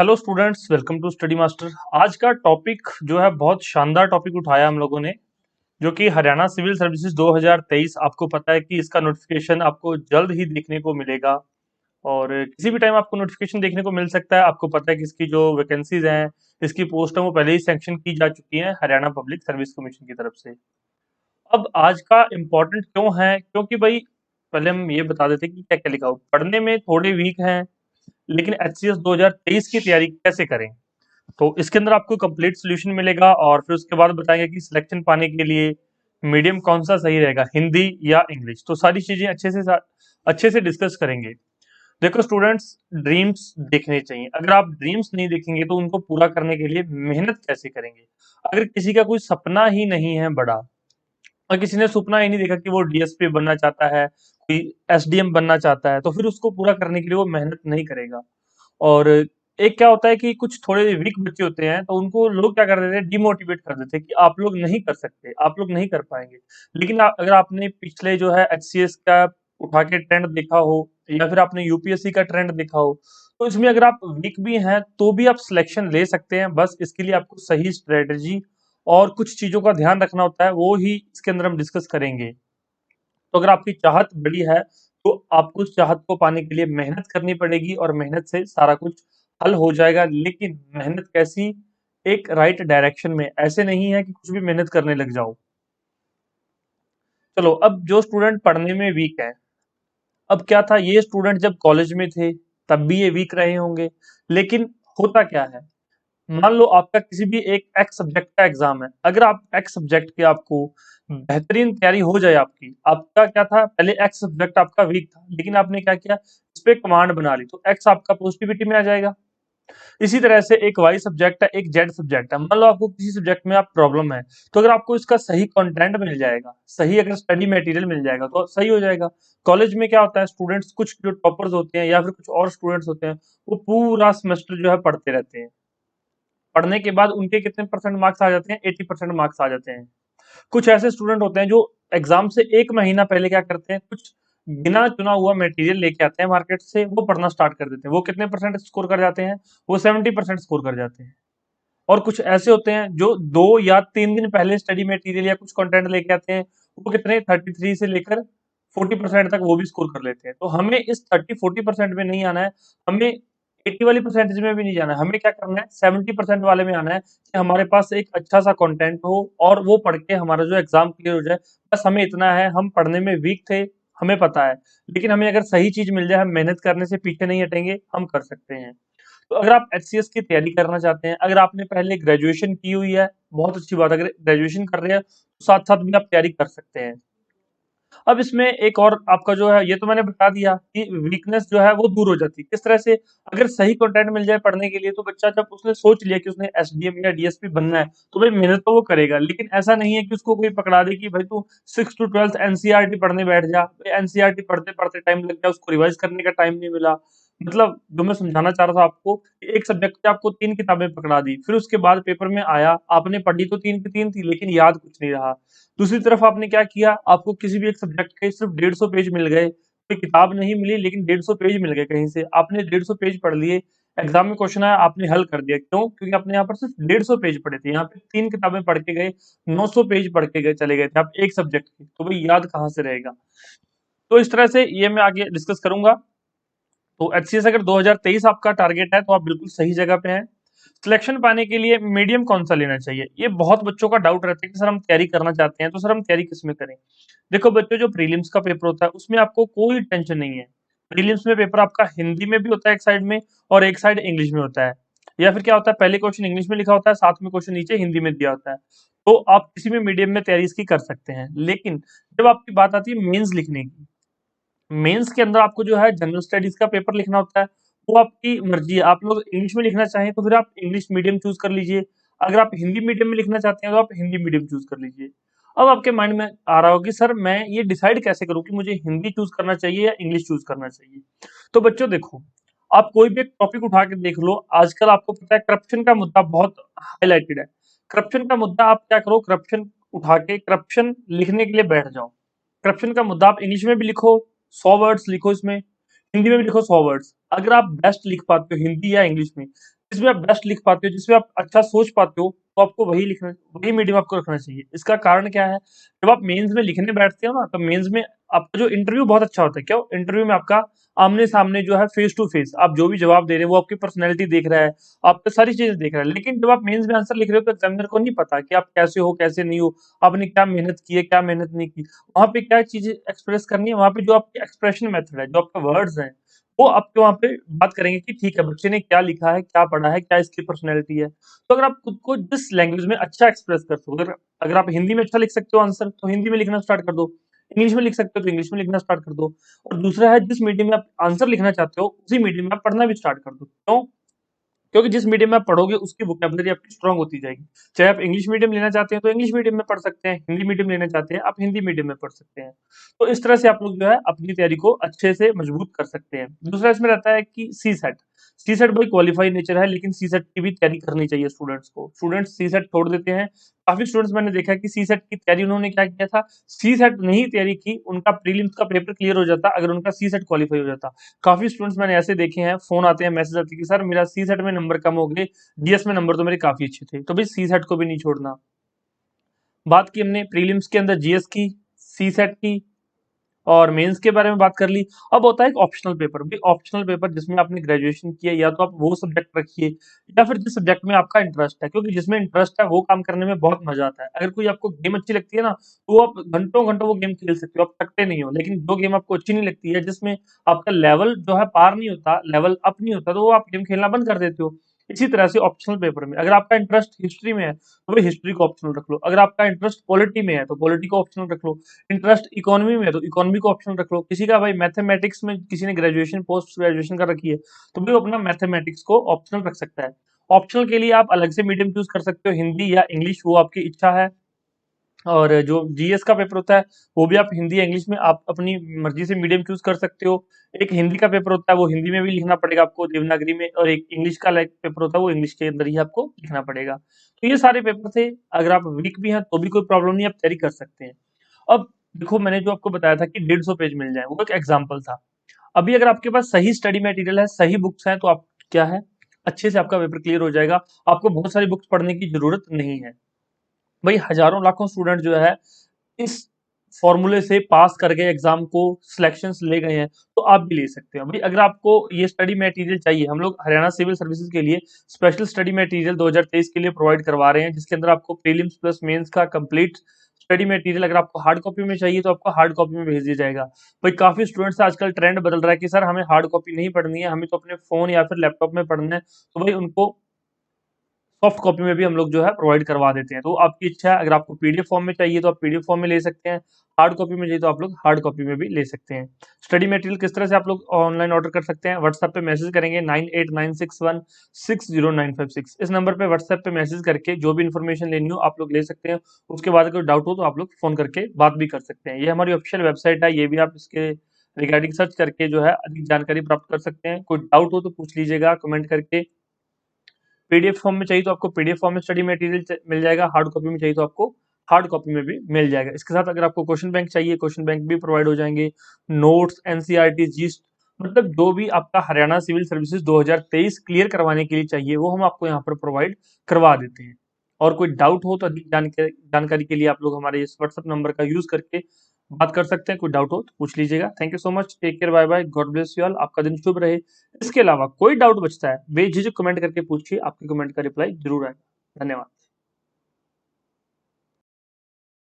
Hello students, welcome to study master. आज का topic जो है बहुत शानदार टॉपिक उठाया हम लोगों ने, जो कि हरियाणा सिविल सर्विसेज 2023। आपको पता है कि इसका नोटिफिकेशन आपको जल्द ही देखने को मिलेगा और किसी भी टाइम आपको नोटिफिकेशन देखने को मिल सकता है। आपको पता है कि इसकी जो वैकेंसीज हैं, इसकी पोस्ट है, वो पहले ही सैंक्शन की जा चुकी है हरियाणा पब्लिक सर्विस कमीशन की तरफ से। अब आज का इम्पोर्टेंट क्यों है, क्योंकि भाई पहले हम ये बता देते कि क्या क्या लिखा हो। पढ़ने में थोड़े वीक हैं, लेकिन एचसीएस 2023 की तैयारी कैसे करें, तो इसके अंदर आपको कंप्लीट सोल्यूशन मिलेगा। और फिर उसके बाद बताएंगे कि सिलेक्शन पाने के लिए मीडियम कौन सा सही रहेगा, हिंदी या इंग्लिश। तो सारी चीजें अच्छे से डिस्कस करेंगे। देखो स्टूडेंट्स, ड्रीम्स देखने चाहिए। अगर आप ड्रीम्स नहीं देखेंगे तो उनको पूरा करने के लिए मेहनत कैसे करेंगे। अगर किसी का कोई सपना ही नहीं है बड़ा, और किसी ने सपना ही नहीं देखा कि वो डीएसपी बनना चाहता है, कोई एसडीएम बनना चाहता है, तो फिर उसको पूरा करने के लिए वो मेहनत नहीं करेगा। और एक क्या होता है कि कुछ थोड़े वीक बच्चे होते हैं, तो उनको लोग क्या कर देते हैं, डिमोटिवेट कर देते हैं कि आप लोग नहीं कर सकते, आप लोग नहीं कर पाएंगे। लेकिन अगर आपने पिछले जो है एचसीएस का उठा के ट्रेंड देखा हो, या फिर आपने यूपीएससी का ट्रेंड देखा हो, तो इसमें अगर आप वीक भी हैं तो भी आप सिलेक्शन ले सकते हैं। बस इसके लिए आपको सही स्ट्रेटेजी और कुछ चीजों का ध्यान रखना होता है, वो ही इसके अंदर हम डिस्कस करेंगे। तो अगर आपकी चाहत बड़ी है, तो आपको उस चाहत को पाने के लिए मेहनत करनी पड़ेगी, और मेहनत से सारा कुछ हल हो जाएगा। लेकिन मेहनत कैसी, एक राइट डायरेक्शन में। ऐसे नहीं है कि कुछ भी मेहनत करने लग जाओ। चलो, अब जो स्टूडेंट पढ़ने में वीक है, अब क्या था, ये स्टूडेंट जब कॉलेज में थे तब भी ये वीक रहे होंगे। लेकिन होता क्या है, मान लो आपका किसी भी एक एक्स सब्जेक्ट का एग्जाम है। अगर आप एक्स सब्जेक्ट के आपको बेहतरीन तैयारी हो जाए, आपकी आपका क्या था, पहले एक्स सब्जेक्ट आपका वीक था, लेकिन आपने क्या किया, इस पे कमांड बना ली, तो एक्स आपका पॉजिटिविटी में आ जाएगा। इसी तरह से एक वाई सब्जेक्ट है, एक जेड सब्जेक्ट है। मान लो आपको किसी सब्जेक्ट में आप प्रॉब्लम है, तो अगर आपको इसका सही कंटेंट मिल जाएगा, सही अगर स्टडी मटेरियल मिल जाएगा, तो सही हो जाएगा। कॉलेज में क्या होता है, स्टूडेंट्स कुछ जो टॉपर्स होते हैं या फिर कुछ और स्टूडेंट्स होते हैं, वो पूरा सेमेस्टर जो है पढ़ते रहते हैं। पढ़ने के बाद उनके कितने परसेंट मार्क्स आ जाते हैं, 80% मार्क्स आ जाते हैं। कुछ ऐसे स्टूडेंट होते हैं जो एग्जाम से एक महीना पहले क्या करते हैं, कुछ गिना चुना हुआ मटेरियल लेके आते हैं मार्केट से, वो पढ़ना स्टार्ट कर देते हैं। वो कितने परसेंट स्कोर कर जाते हैं, वो 70% स्कोर कर जाते हैं। और कुछ ऐसे होते हैं जो 2 या 3 दिन पहले स्टडी मटेरियल या कुछ कंटेंट लेके आते हैं, वो कितने 33 से लेकर 40% तक वो भी स्कोर कर लेते हैं। तो हमें इस 30-40% में नहीं आना है, हमें 80 वाली परसेंटेज में भी नहीं जाना है। हमें क्या करना है, 70% वाले में आना है, कि हमारे पास एक अच्छा सा कंटेंट हो और वो पढ़ के हमारा जो एग्जाम क्लियर हो जाए। बस हमें इतना है, हम पढ़ने में वीक थे, हमें पता है, लेकिन हमें अगर सही चीज मिल जाए, हम मेहनत करने से पीछे नहीं हटेंगे, हम कर सकते हैं। तो अगर आप एचसीएस की तैयारी करना चाहते हैं, अगर आपने पहले ग्रेजुएशन की हुई है, बहुत अच्छी बात है। अगर ग्रेजुएशन कर रहे हैं तो साथ साथ भी आप तैयारी कर सकते हैं। अब इसमें एक और आपका जो है, ये तो मैंने बता दिया कि वीकनेस जो है वो दूर हो जाती है किस तरह से। अगर सही कंटेंट मिल जाए पढ़ने के लिए, तो बच्चा जब उसने सोच लिया कि उसने एसडीएम या डीएसपी बनना है, तो भाई मेहनत तो वो करेगा। लेकिन ऐसा नहीं है कि उसको कोई पकड़ा दे कि भाई तू 6 to 12 एनसीईआरटी पढ़ने बैठ जा। एनसीईआरटी पढ़ते पढ़ते टाइम लग गया, उसको रिवाइज करने का टाइम नहीं मिला। मतलब जो मैं समझाना चाह रहा था आपको, कि एक सब्जेक्ट की आपको 3 किताबें पकड़ा दी, फिर उसके बाद पेपर में आया, आपने पढ़ी तो 3 की 3 थी, लेकिन याद कुछ नहीं रहा। दूसरी तरफ आपने क्या किया, आपको किसी भी एक सब्जेक्ट के सिर्फ 150 पेज मिल गए, कोई किताब नहीं मिली, लेकिन 150 पेज मिल गए कहीं से, आपने 150 पेज पढ़ लिए। एग्जाम में क्वेश्चन आया, आपने हल कर दिया। क्यों? क्योंकि आपने यहाँ पर सिर्फ 150 पेज पढ़े थे, यहाँ पे 3 किताबें पढ़ के गए, 900 पेज पढ़ के गए, चले गए थे आप एक सब्जेक्ट के, तो भाई याद कहाँ से रहेगा। तो इस तरह से ये मैं आगे डिस्कस करूंगा। तो एचसीएस अगर 2023 आपका टारगेट है, तो आप बिल्कुल सही जगह पे हैं। सिलेक्शन पाने के लिए मीडियम कौन सा लेना चाहिए, ये बहुत बच्चों का डाउट रहता है कि सर हम तैयारी करना चाहते हैं, तो सर हम तैयारी किस में करें। देखो बच्चों, जो प्रीलिम्स का पेपर होता है उसमें आपको कोई टेंशन नहीं है। प्रीलिम्स में पेपर आपका हिंदी में भी होता है एक साइड में, और एक साइड इंग्लिश में होता है। या फिर क्या होता है, पहले क्वेश्चन इंग्लिश में लिखा होता है, साथ में क्वेश्चन नीचे हिंदी में दिया होता है। तो आप किसी भी मीडियम में तैयारी इसकी कर सकते हैं। लेकिन जब आपकी बात आती है मेंस लिखने की, मेंस के अंदर आपको जो है जनरल स्टडीज का पेपर लिखना होता है। वो आपकी मर्जी है, आप लोग इंग्लिश में लिखना चाहें तो फिर आप इंग्लिश मीडियम चूज कर लीजिए। अगर आप हिंदी मीडियम में लिखना चाहते हैं तो आप हिंदी मीडियम चूज कर लीजिए। अब आपके माइंड में आ रहा होगा कि सर मैं ये डिसाइड कैसे करूं कि मुझे हिंदी चूज करना चाहिए या इंग्लिश चूज करना चाहिए। तो बच्चों देखो, आप कोई भी एक टॉपिक उठा के देख लो, आजकल आपको पता है करप्शन का मुद्दा बहुत हाईलाइटेड है। करप्शन का मुद्दा, आप क्या करो, करप्शन उठा के करप्शन लिखने के लिए बैठ जाओ। करप्शन का मुद्दा आप इंग्लिश में भी लिखो, 100 वर्ड्स लिखो इसमें, हिंदी में भी लिखो 100 वर्ड्स। अगर आप बेस्ट लिख पाते हो हिंदी या इंग्लिश में, जिसमें आप बेस्ट लिख पाते हो, जिसमें आप अच्छा सोच पाते हो, तो आपको वही मीडियम आपको रखना चाहिए। इसका कारण क्या है, जब आप मेंस में लिखने बैठते हो ना, तो मेंस में आपका जो इंटरव्यू बहुत अच्छा होता है। क्यों? इंटरव्यू में आपका आमने सामने जो है, फेस टू फेस आप जो भी जवाब दे रहे हैं वो आपकी पर्सनैलिटी देख रहा है, आपको सारी चीजें देख रहा है। लेकिन जब आप मेंस में आंसर लिख रहे हो तो एग्जामिनर को नहीं पता कि आप कैसे हो कैसे नहीं हो, आपने क्या मेहनत की है क्या मेहनत नहीं की। वहां पे क्या चीजें एक्सप्रेस करनी है, वहां पे जो आपकी एक्सप्रेशन मेथड है, जो आपके वर्ड्स हैं, वो आपके वहां पे बात करेंगे कि ठीक है बच्चे ने क्या लिखा है, क्या पढ़ा है, क्या इसकी पर्सनैलिटी है। तो अगर आप खुद को जिस लैंग्वेज में अच्छा एक्सप्रेस कर सको, अगर अगर आप हिंदी में अच्छा लिख सकते हो आंसर, तो हिंदी में लिखना स्टार्ट कर दो। इंग्लिश में लिख सकते हो तो इंग्लिश में लिखना स्टार्ट कर दो। और दूसरा है, जिस मीडियम में आप आंसर लिखना चाहते हो उसी मीडियम में आप पढ़ना भी स्टार्ट कर दो। क्यों? क्योंकि जिस मीडियम में आप पढ़ोगे उसकी वोकैबुलरी आपकी स्ट्रांग होती जाएगी। चाहे आप इंग्लिश मीडियम लेना चाहते हैं तो इंग्लिश मीडियम में पढ़ सकते हैं, हिंदी मीडियम लेना चाहते हैं आप हिंदी मीडियम में पढ़ सकते हैं। तो इस तरह से आप लोग जो है अपनी तैयारी को अच्छे से मजबूत कर सकते हैं। दूसरा इसमें रहता है कि सी सेट। सी सेट भाई क्वालिफाई नेचर है, लेकिन सी सेट की भी तैयारी करनी चाहिए स्टूडेंट्स को। स्टूडेंट्स सी सेट छोड़ देते हैं। काफी स्टूडेंट्स मैंने देखा कि सी सेट की तैयारी उन्होंने क्या किया था, सी सेट नहीं तैयारी की, उनका प्रीलिम्स का पेपर क्लियर हो जाता अगर उनका सी सेट क्वालिफाई हो जाता। काफी स्टूडेंट्स मैंने ऐसे देखे हैं, फोन आते हैं, मैसेज आते हैं कि सर मेरा सी सेट में नंबर कम हो गए, जीएस में नंबर तो मेरे काफी अच्छे थे। तो भाई सी सेट को भी नहीं छोड़ना। बात की हमने प्रीलिम्स के अंदर जीएस की, सी सेट की और मेंस के बारे में बात कर ली। अब होता है एक ऑप्शनल पेपर। भी ऑप्शनल पेपर जिसमें आपने ग्रेजुएशन किया, या तो आप वो सब्जेक्ट रखिए या फिर जिस सब्जेक्ट में आपका इंटरेस्ट है, क्योंकि जिसमें इंटरेस्ट है वो काम करने में बहुत मजा आता है। अगर कोई आपको गेम अच्छी लगती है ना, तो आप घंटों घंटों वो गेम खेल सकते हो, आप थकते नहीं हो। लेकिन जो गेम आपको अच्छी नहीं लगती है, जिसमें आपका लेवल जो है पार नहीं होता, लेवल अप नहीं होता, तो वो आप गेम खेलना बंद कर देते हो। इसी तरह से ऑप्शनल पेपर में अगर आपका इंटरेस्ट हिस्ट्री में है तो भाई हिस्ट्री को ऑप्शनल रख लो। अगर आपका इंटरेस्ट पॉलिटी में है तो पॉलिटी को ऑप्शनल रख लो। इंटरेस्ट इकोनॉमी में है तो इकोनॉमी को ऑप्शनल रख लो। किसी का भाई मैथमेटिक्स में, किसी ने ग्रेजुएशन पोस्ट ग्रेजुएशन कर रखी है, तो भाई वो अपना मैथमेटिक्स को ऑप्शनल रख सकता है। ऑप्शनल के लिए आप अलग से मीडियम चूज कर सकते हो, हिंदी या इंग्लिश, वो आपकी इच्छा है। और जो जीएस का पेपर होता है वो भी आप हिंदी या इंग्लिश में आप अपनी मर्जी से मीडियम चूज कर सकते हो। एक हिंदी का पेपर होता है वो हिंदी में भी लिखना पड़ेगा आपको देवनागरी में, और एक इंग्लिश का पेपर होता है वो इंग्लिश के अंदर ही आपको लिखना पड़ेगा। तो ये सारे पेपर थे। अगर आप वीक भी हैं तो भी कोई प्रॉब्लम नहीं, आप तैयारी कर सकते हैं। अब देखो, मैंने जो आपको बताया था कि 150 पेज मिल जाए, वो एक एग्जाम्पल था। अभी अगर आपके पास सही स्टडी मटेरियल है, सही बुक्स हैं, तो आप क्या है, अच्छे से आपका पेपर क्लियर हो जाएगा। आपको बहुत सारी बुक्स पढ़ने की जरूरत नहीं है। भाई हजारों लाखों स्टूडेंट जो है इस फॉर्मूले से पास कर गए एग्जाम को, सिलेक्शंस ले गए हैं, तो आप भी ले सकते हो। भाई अगर आपको ये स्टडी मटेरियल चाहिए, हम लोग हरियाणा सिविल सर्विसेज के लिए स्पेशल स्टडी मटेरियल 2023 के लिए प्रोवाइड करवा रहे हैं, जिसके अंदर आपको प्रीलिम्स प्लस मेंस का कंप्लीट स्टडी मटेरियल, अगर आपको हार्ड कॉपी में चाहिए तो आपको हार्ड कॉपी में भेज दिया जाएगा। भाई काफी स्टूडेंट्स आजकल ट्रेंड बदल रहा है कि सर हमें हार्ड कॉपी नहीं पढ़नी है, हमें तो अपने फोन या फिर लैपटॉप में पढ़ना है। तो भाई उनको सॉफ्ट कॉपी में भी हम लोग जो है प्रोवाइड करवा देते हैं। तो आपकी इच्छा है, अगर आपको पीडीएफ फॉर्म में चाहिए तो आप पीडीएफ फॉर्म में ले सकते हैं, हार्ड कॉपी में चाहिए तो आप लोग हार्ड कॉपी में भी ले सकते हैं। स्टडी मटेरियल किस तरह से आप लोग ऑनलाइन ऑर्डर कर सकते हैं, व्हाट्सएप पे मैसेज करेंगे 9896160956। इस नंबर पे व्हाट्सएप पे मैसेज करके जो भी इन्फॉर्मेशन लेनी हो आप लोग ले सकते हैं। उसके बाद अगर डाउट हो तो आप लोग फोन करके बात भी कर सकते हैं। ये हमारी ऑफिशियल वेबसाइट है, ये भी आप इसके रिगार्डिंग सर्च करके जो है अधिक जानकारी प्राप्त कर सकते हैं। कोई डाउट हो तो पूछ लीजिएगा कमेंट करके। पीडीएफ फॉर्म में चाहिए तो आपको पीडीएफ फॉर्म में स्टडी मटेरियल मिल जाएगा, हार्ड कॉपी में चाहिए तो आपको हार्ड कॉपी में भी मिल जाएगा। इसके साथ अगर आपको क्वेश्चन बैंक चाहिए, क्वेश्चन बैंक भी प्रोवाइड हो जाएंगे, नोट्स, एनसीईआरटी, जीस्ट, मतलब जो भी आपका हरियाणा सिविल सर्विसेज 2023 क्लियर करवाने के लिए चाहिए वो हम आपको यहाँ पर प्रोवाइड करवा देते हैं। और कोई डाउट हो तो अधिक जानकारी के लिए आप लोग हमारे इस व्हाट्सएप नंबर का यूज करके बात कर सकते हैं। कोई डाउट हो तो पूछ लीजिएगा। Thank you so much, take care, bye bye, God bless you all, आपका दिन शुभ रहे। इसके अलावा कोई डाउट बचता है बेझिझक कमेंट करके पूछिए, आपके कमेंट का रिप्लाई जरूर आएगा। धन्यवाद।